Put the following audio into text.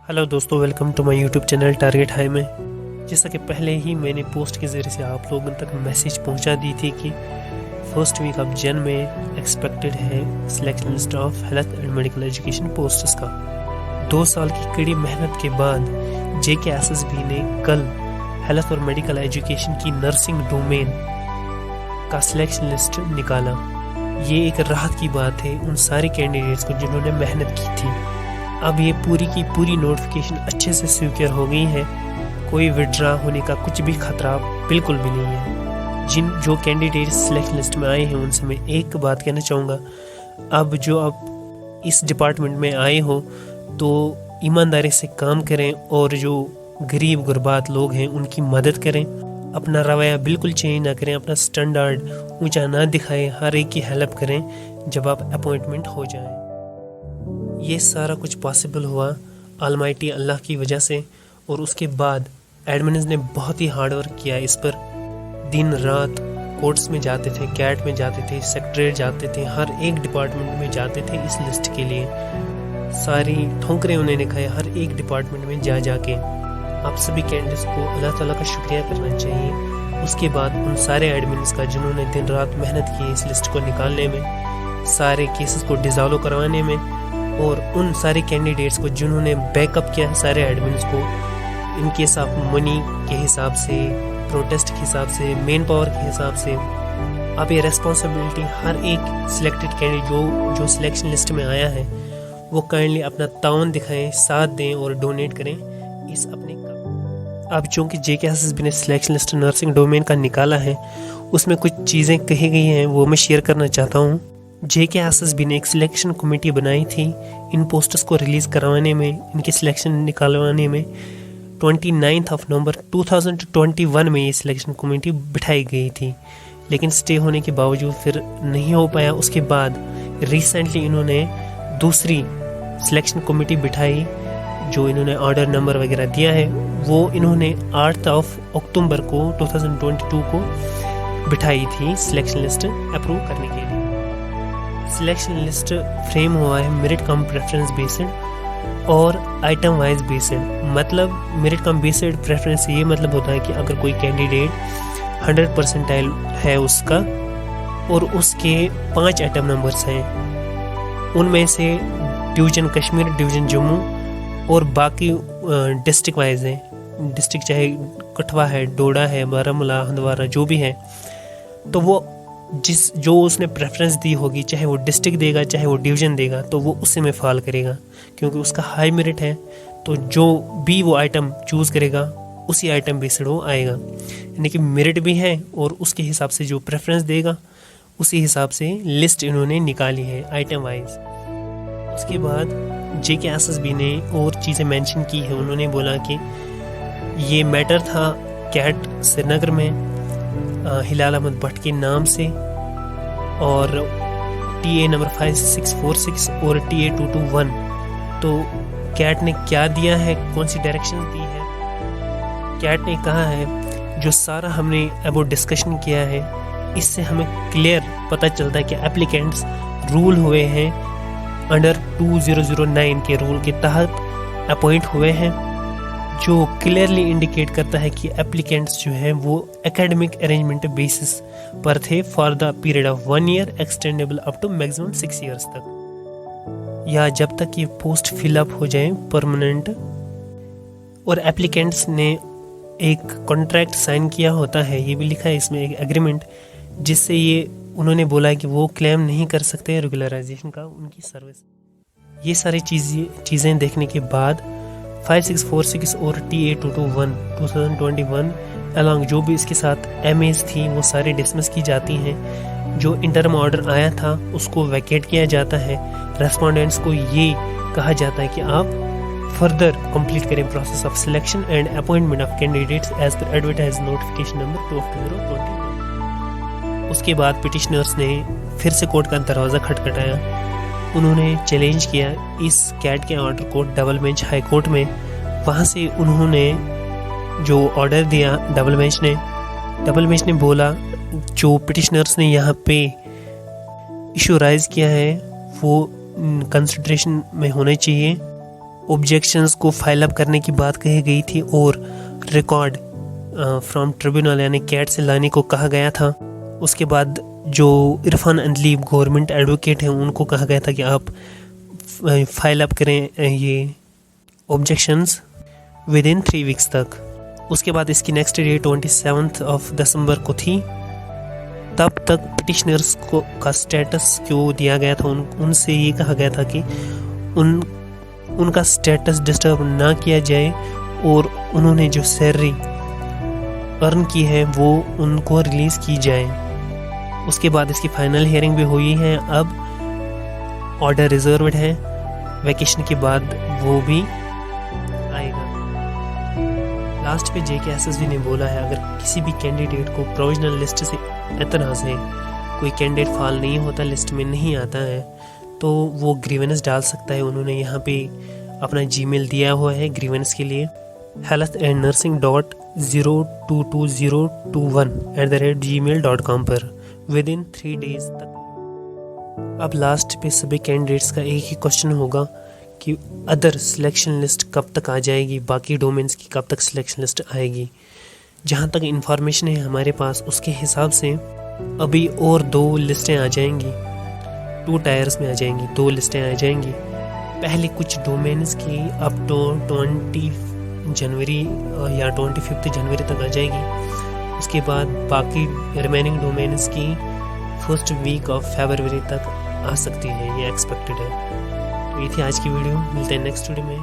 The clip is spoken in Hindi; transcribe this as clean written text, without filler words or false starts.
हेलो दोस्तों, welcome to my YouTube channel target high में। जैसा कि पहले ही मैंने पोस्ट के ज़रिए से आप लोगों तक मैसेज पहुंचा दी थी कि फर्स्ट वीक ऑफ जन में एक्सपेक्टेड है selection list of health and medical education posts का। 2 साल की कड़ी मेहनत के बाद JKSSB ने कल हेल्थ और मेडिकल एजुकेशन की नर्सिंग डोमेन का सिलेक्शन लिस्ट निकाला। ये एक राहत की बात है उन सारे कैंडिडेट्स को जिन्होंने मेहनत की थी। अब ये पूरी की पूरी नोटिफिकेशन अच्छे से स्वीकार हो गई है, कोई विड्रा होने का कुछ भी खतरा बिल्कुल भी नहीं है। जो कैंडिडेट सिलेक्शन लिस्ट में आए हैं उनसे मैं एक बात कहना चाहूँगा, अब इस डिपार्टमेंट में आए हो तो ईमानदारी से काम करें और जो गरीब गुरबात लोग हैं उनकी मदद करें। अपना रवैया बिल्कुल चेंज ना करें, अपना स्टैंडर्ड ऊंचा ना दिखाएं, हर एक की हेल्प करें जब आप अपॉइंटमेंट हो जाएं। ये सारा कुछ पॉसिबल हुआ ऑलमाइटी अल्लाह की वजह से। और उसके बाद एडमिन्स ने बहुत ही हार्ड वर्क किया इस पर। दिन रात कोर्ट्स में जाते थे, कैट में जाते थे, सेक्रेटरीट जाते थे, हर एक डिपार्टमेंट में जाते थे इस लिस्ट के लिए। सारी ठोकरें उन्होंने खाए हर एक डिपार्टमेंट में जा जाके। आप सभी कैंडिडेट्स को अल्लाह ताला का शुक्रिया करना चाहिए। उसके बाद उन सारे एडमिन्स का जिन्होंने दिन रात मेहनत की इस लिस्ट को निकालने में, सारे केसेस को डिसॉल्व करवाने में, और उन सारे कैंडिडेट्स को जिन्होंने बैकअप किया है सारे एडमिन्स को इन केस ऑफ मनी के हिसाब से, प्रोटेस्ट के हिसाब से, मेन पावर के हिसाब से। अब ये रेस्पॉन्सिबिलिटी हर एक सिलेक्टेड कैंडिडेट जो सिलेक्शन लिस्ट में आया है वो काइंडली अपना ताउन दिखाएं, साथ दें और डोनेट करें इस अपने का। अब चूँकि JKSSB ने सिलेक्शन लिस्ट नर्सिंग डोमेन का निकाला है, उसमें कुछ चीज़ें कही गई हैं वो मैं शेयर करना चाहता हूँ। JKSSB ने एक सिलेक्शन कमेटी बनाई थी इन पोस्टर्स को रिलीज़ करवाने में, इनके सिलेक्शन निकालवाने में। 29 नवंबर 2021 में ये सिलेक्शन कमेटी बिठाई गई थी, लेकिन स्टे होने के बावजूद फिर नहीं हो पाया। उसके बाद रिसेंटली इन्होंने दूसरी सिलेक्शन कमेटी बिठाई, जो इन्होंने ऑर्डर नंबर वगैरह दिया है वो इन्होंने 8 अक्टूबर को 2022 को बिठाई थी सिलेक्शन लिस्ट अप्रूव करने के लिए। सिलेक्शन लिस्ट फ्रेम हुआ है मेरिट कम प्रेफरेंस बेस्ड और आइटम वाइज बेस्ड। मतलब मेरिट कम बेस्ड प्रेफरेंस ये मतलब होता है कि अगर कोई कैंडिडेट 100 परसेंटाइल है उसका और उसके 5 आइटम नंबर्स हैं, उनमें से डिवीज़न कश्मीर, डिवीज़न जम्मू और बाकी डिस्ट्रिक्ट वाइज हैं। डिस्ट्रिक्ट चाहे कठवा है, डोडा है, बारामूला, हंदवारा जो भी है, तो वो जो उसने प्रेफरेंस दी होगी, चाहे वो डिस्ट्रिक्ट देगा चाहे वो डिवीज़न देगा, तो वो उसी में फॉल करेगा क्योंकि उसका हाई मेरिट है। तो जो भी वो आइटम चूज़ करेगा उसी आइटम बेस्ड वो आएगा, यानी कि मेरिट भी है और उसके हिसाब से जो प्रेफरेंस देगा उसी हिसाब से लिस्ट इन्होंने निकाली है आइटम वाइज। उसके बाद JKSSB ने और चीज़ें मेंशन की है। उन्होंने बोला कि ये मैटर था कैट श्रीनगर में हिलाल अहमद भट्ट के नाम से, और TA नंबर 5646 और TA 221। तो कैट ने क्या दिया है, कौन सी डायरेक्शन दी है? कैट ने कहा है जो सारा हमने अबाउट डिस्कशन किया है इससे हमें क्लियर पता चलता है कि एप्लीकेंट्स रूल हुए हैं अंडर 2009 के रूल के तहत अपॉइंट हुए हैं, जो क्लियरली इंडिकेट करता है कि एप्लीकेंट्स जो हैं वो एकेडमिक अरेंजमेंट बेसिस पर थे for the period of 1 year extendable up to maximum 6 years तक, या जब तक ये पोस्ट फिलअप हो जाए परमानेंट। और एप्लीकेंट्स ने एक कॉन्ट्रैक्ट साइन किया होता है, ये भी लिखा है इसमें एक एग्रीमेंट, जिससे ये उन्होंने बोला कि वो क्लेम नहीं कर सकते रेगुलराइजेशन का उनकी सर्विस। ये सारी चीज़ें देखने के बाद 5646 और TA 221 2021 अलॉन्ग जो भी इसके साथ MAs थी वो सारे डिसमिस की जाती हैं। जो इंटरम ऑर्डर आया था उसको वैकेट किया जाता है। रेस्पोंडेंट्स को ये कहा जाता है कि आप फर्दर कंप्लीट करें process of selection and appointment of candidates as per advertise notification number 2 October 2021। उसके बाद पिटिशनर्स ने फिर से कोर्ट का दरवाज़ा खटखटाया। उन्होंने चैलेंज किया इस कैट के ऑर्डर को डबल बेंच हाई कोर्ट में। वहाँ से उन्होंने जो ऑर्डर दिया डबल बेंच ने बोला जो पिटिशनर्स ने यहाँ पे इशू राइज किया है वो कंसिडरेशन में होने चाहिए ऑब्जेक्शंस को फाइल अप करने की बात कही गई थी और रिकॉर्ड फ्रॉम ट्रिब्यूनल यानी कैट से लाने को कहा गया था। उसके बाद जो इरफान अंदलीब गवर्नमेंट एडवोकेट हैं उनको कहा गया था कि आप फाइल अप करें ये ऑब्जेक्शंस विद इन 3 वीक्स तक। उसके बाद इसकी नेक्स्ट डेट 27 दिसंबर को थी। तब तक पिटिशनर्स को का स्टेटस जो दिया गया था उनसे ये कहा गया था कि उनका स्टेटस डिस्टर्ब ना किया जाए और उन्होंने जो सैलरी अर्न की है वो उनको रिलीज़ की जाए। उसके बाद इसकी फाइनल हियरिंग भी हुई है। अब ऑर्डर रिजर्व्ड है, वैकेशन के बाद वो भी आएगा। लास्ट पे JK-SSB ने बोला है अगर किसी भी कैंडिडेट को प्रोविजनल लिस्ट से एतराज़ है, कोई कैंडिडेट फाल नहीं होता, लिस्ट में नहीं आता है, तो वो ग्रीवेंस डाल सकता है। उन्होंने यहाँ पे अपना जीमेल दिया हुआ है ग्रीवेंस के लिए health@nursing.02021@gmail.com पर विद इन 3 डेज तक। अब लास्ट पे सभी कैंडिडेट्स का एक ही क्वेश्चन होगा कि अदर सिलेक्शन लिस्ट कब तक आ जाएगी, बाकी डोमेन्स की कब तक सिलेक्शन लिस्ट आएगी। जहाँ तक इंफॉर्मेशन है हमारे पास उसके हिसाब से अभी और 2 लिस्टें आ जाएंगी, 2 टायर्स में आ जाएंगी, 2 लिस्टें आ जाएंगी। पहले कुछ डोमेन्स की अप टू 20 जनवरी या 25 जनवरी तक आ जाएगी। उसके बाद बाकी रिमेनिंग डोमेन्स की फर्स्ट वीक ऑफ फरवरी तक आ सकती है, ये एक्सपेक्टेड है। तो ये थी आज की वीडियो, मिलते हैं नेक्स्ट वीडियो में।